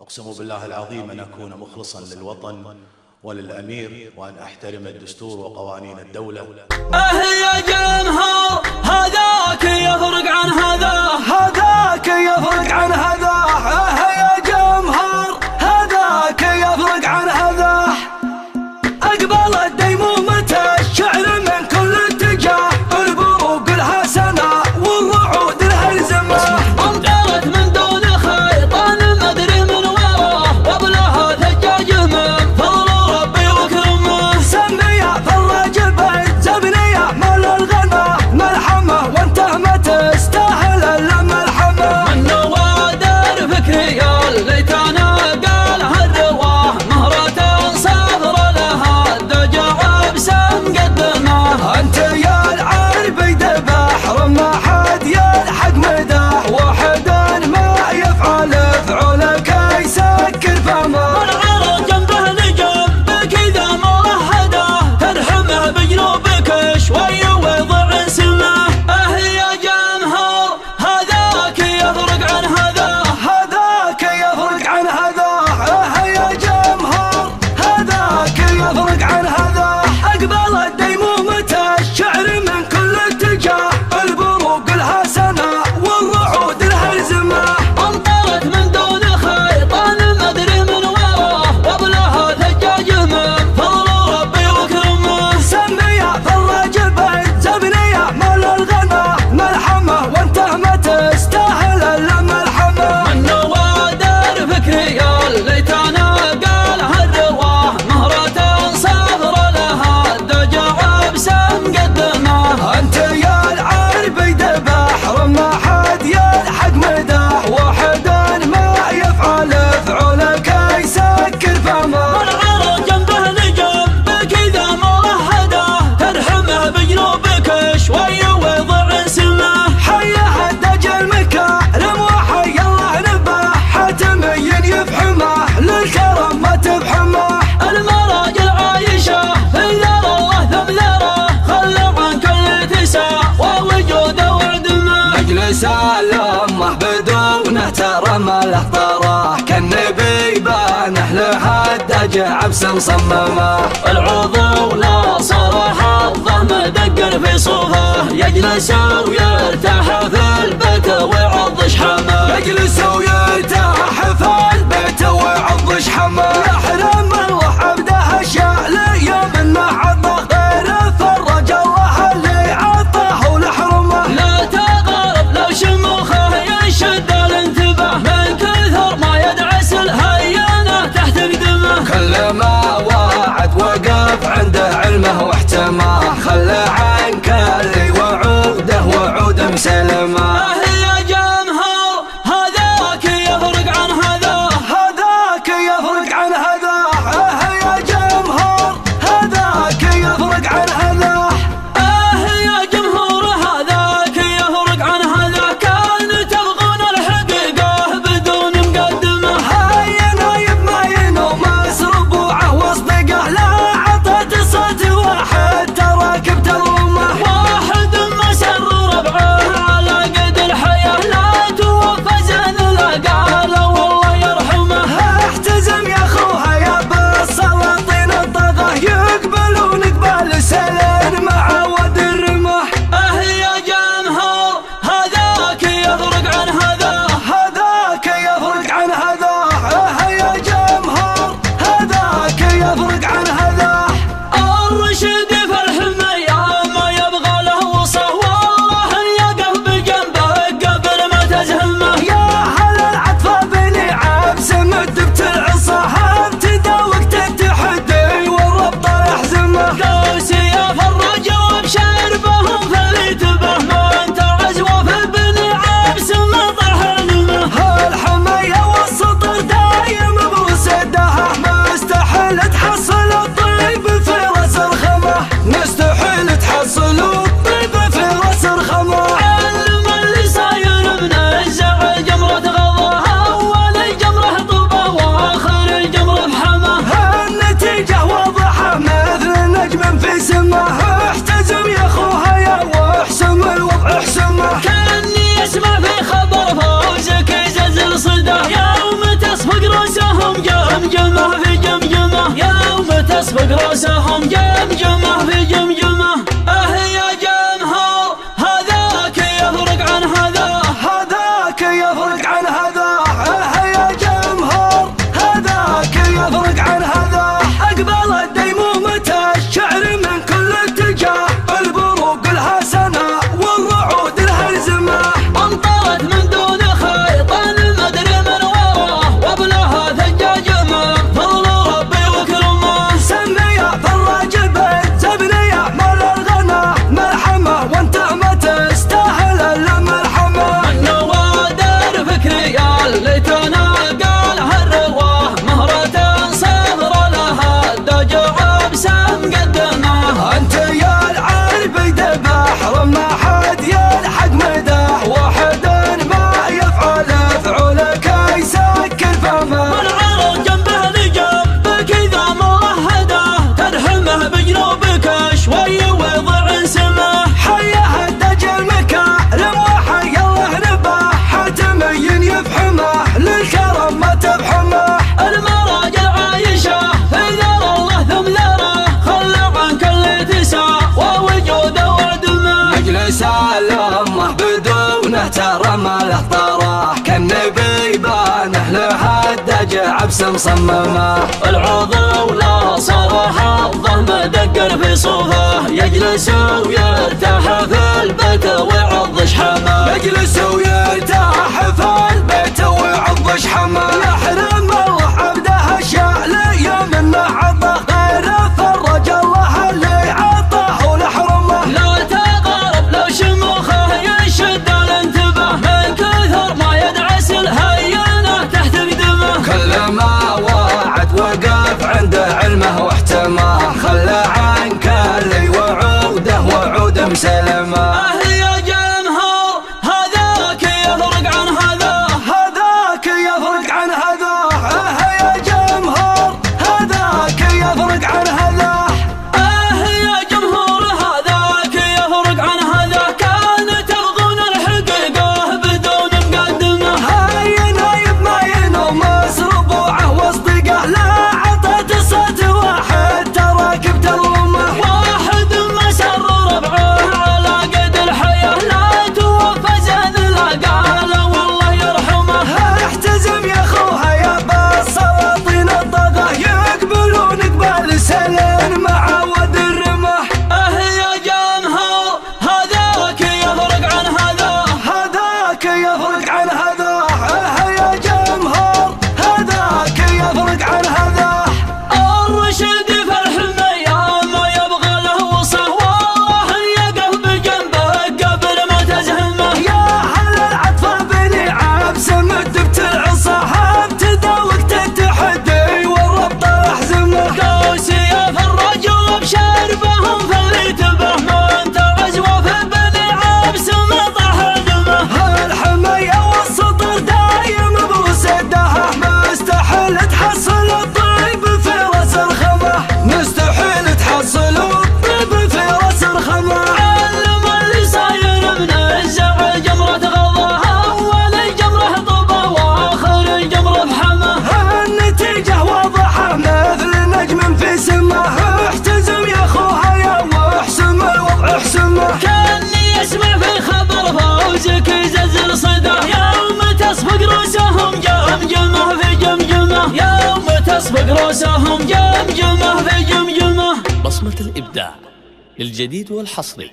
أقسم بالله العظيم أن أكون مخلصا للوطن وللأمير، وأن أحترم الدستور وقوانين الدولة. يا جمهور هذاك يفرق عن هذا، هذاك يفرق عن هذا. يا جمهور هذاك يفرق عن هذا. أقبل الديمومة الشعر من كل اتجاه، البروق لها سنة والوعود لها الزمة. انطرت من دون خيطان ما ادري من وراه، قبلها ثجاج من فضل ربي وكرمه. سمية فراج بيت زبنية مال الغنى ملحمة، وانت ما تستاهل الا ملحمة. من نوادر فكري ليتنا قالها الرواه، مهرة صغر لها الدجع بسم قدمه. انت يا العربي بحر ما حد يلحق مداه، واحد ما يفعل فعلك يسكر فمه. العرب جنبه لجنبك اذا موحده، ترحمه بجنوبك شوي ويضع سمه. يا جمهور هذاك يفرق عن هذا، هذاك يفرق عن هذا. يا جمهور هذاك يفرق عن هذا. اقبل الديمومة الشعر من كل اتجاه، البروق لها سنة والوعود لها الزمة. انطرت من دون خيطان ما ادري من وراه، قبلها ثجاج من فضل ربي وكرمه. سمية فراج بيت زبنية مال الغنى ملحمة، وانت ما تستاهل الا ملحمة. من نوادر فكري ليتنا قالها الرواه، مهرة صغر لها الدجع بسم قدمه. انت يا العربي بحر ما حد يلحق مداه، واحد ما يفعل فعلك يسكر فمه. العرب جنبه لجنبك اذا موحده، ترحمه بجنوبك شوي ويضع سمه. حيه الدج المكارم وحي الله نبه، حتمي يفحمه للكرم ما تفحمه. المراجل عايشه في ذرى الله ثم ذرى، خلوا عن كل تسع ووجوده وعدمه. مجلس الامه بدونه ترى ما له طراه، كالنبي بانه له الدجع بسن صممه. العضو لا صار حظه مدقر في صوفه، يجلس ويرتاح في البيت ويعض شحمه. يجلس ويرتاح في البيت ويعض شحمه. يحرم الروح عبده الشعلية من ما عطى غيره، فرج الله اللي عطاه ولحرمه. لا تغرب لو شموخه يشد الانتباه، من كثر ما يدعس الهيانة تحت قدمه. كل ما وعد وقف عنده علمه واحتماه، خلى عنك اللي وعوده وعود مسلمه. يا جمهور هذاك يفرق عن هذا، تسبق رؤوسهم جمجمة في جمجمة. يا جمهور هذاك يفرق عن هذا، هذاك يفرق عن هذا. يا جمهور هذاك يفرق عن هذا. أقبل الديمومة الشعر من كل اتجاه، البروق لها سنة والرعود لها الزمة، انطرت من دون خيط المدري من وراه، وابنها ثجاج من فضل ربي وكرمه. سمي فراج بيت زبني مال الغنى ملحمة، وانت ما تستاهل الا ملحمة. من نوادر فكري اللي تناقل هالرواه، مهرة صبر لها الدجع بسام قدمه. انت يا العارف بحر ما حد يلحق مدح، واحد ما يفعل فعلك يسكر فمه. من عرض جنبه لجنبك اذا موهده، ترحمه بجنوبك شوي ويضع سمه. حيه الدجل مكارم وحي الله نبه، حتمين يفحمه للكرم ما تفحمه. المراجل عايشه في ذر الله ثم ذره، خلى عنك اللي تسعى ووجوده وعدمه. مجلس الامه بدونه ترى ما له طراه، كالنبي بانه له الدجع بسم صممه. العضو لا صار حظه مدقر في صوفه، يجلس ويرتاح في البيت ويعض شحمه. يجلس ويرتاح في البيت ويعض شحمه. يحرم الله عبده اشياء لي منه عطه، غير فرج الله اللي عطاه ولحرمه. لا تقارب لو شموخه يشد الانتباه، من كثر ما يدعس الهينه تحت قدمه. كل ما وعد وقف عنده علمه واحتماه، خلى عنك اللي وعوده وعود مسلمه. يا جمهور هذاك يفرق عن هذا، هذاك يفرق عن هذا. يا جمهور هذاك يفرق عن هذا. يا جمهور هذاك يفرق عن هذا. كان تبغون الحقيقة بدون مقدمة، هاي نايب ما ينوم مسربوعه واصدقه. لا عطت الصوت واحد تراكب ترمه، واحد مسر ربعه على قد الحياة. لا توفى زين لا قال والله يرحمه. احتزم يا خوها يا بالسلاطين الطغى، يقبلون قبال سلين مع ود الرمح. يا جمهور هذاك يفرق عن هذا، هذاك يفرق عن هذا. يا جمهور هذاك يفرق عن هذا. الرشد في الحمية ما يبغى له وصه، والله يقف بجنبك قبل ما تزهمه. يا هل العطف بني عبس مدبت العصا، ابتدى وقت التحدي والربط احزمه. قوسي فرج وبشربهم فليتبه، من تعز وفي بني عبس مطح دمه. الحمية والسطر دايم بوسدها، مستحيل تحصل الطيب في راس الخمه. مستحيل تحصل الطيب في راس الخمه. علم اللي صاير من الزعل جمرة غضاها، اول جمرة طوبة واخر جمرة بحمه. النتيجة واضحة مثل نجم في سمه، احتزم يا خوها يا واحسم الوضع احسمه. كاني يسمع في خبر فوزك يزلزل صداه، يوم تسبق رؤوسهم جمجمة في جمجمة. يوم تسبق رؤوسهم جمجمة في جمجمة. بصمة الإبداع للجديد والحصري.